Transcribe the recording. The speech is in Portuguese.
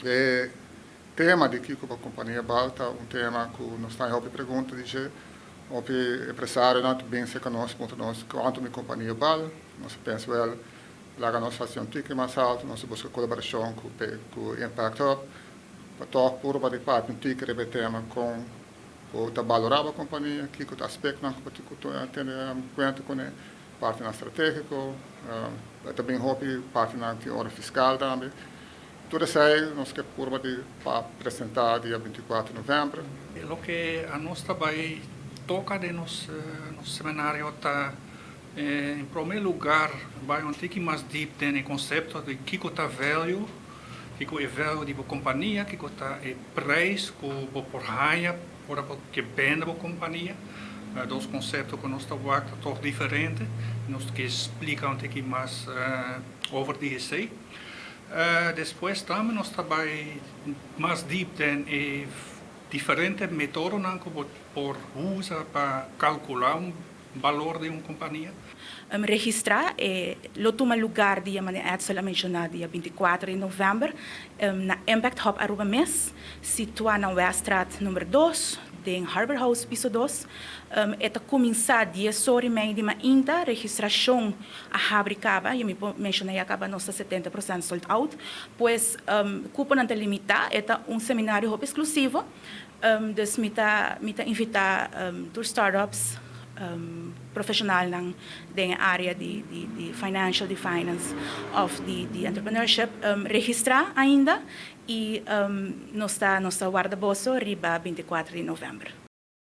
E tema de Kiko para a companhia Balta, tema que nós estamos a pergunta de o empresário não bem se conosco, quanto a companhia Bal, nós pensamos lá que nós fazemos um tique mais alto, nós buscamos colaboração com o Impact Hub, para por uma parte um tique de tema com o valorar a companhia, que o aspecto não que ter em conta com a parte estratégica, também parte na hora fiscal também. Tudo isso aí nós que curva de para apresentar dia 24 de novembro. O que a nós vai tocar de nosso seminário está em primeiro lugar vai um pouco mais deep no conceito de que está value, que é value de companhia, que está o preço que por hire por que vende a companhia. Dos conceitos que nós estamos toch diferentes, nós que explicar um pouco mais over DSC. Depois também nós trabalhamos mais deep em diferentes métodos por usar para calcular valor de uma companhia. Registrar lo toma lugar dia Edsel mencionado dia 24 de novembro na Impact Hub Aruba Mes, situado na Weststraat número 2, em Harbour House, piso 2. Eta começar dia sobre meio de ainda registração a abricava, eu me mencionei acaba nossa 70% sold out, pois cupo não tem limitar, eta seminário exclusivo, dus mita invitar tour startups profissional na área de financial, de finance, of de entrepreneurship, registrar ainda e nós está guarda-bolso riba 24 de novembro.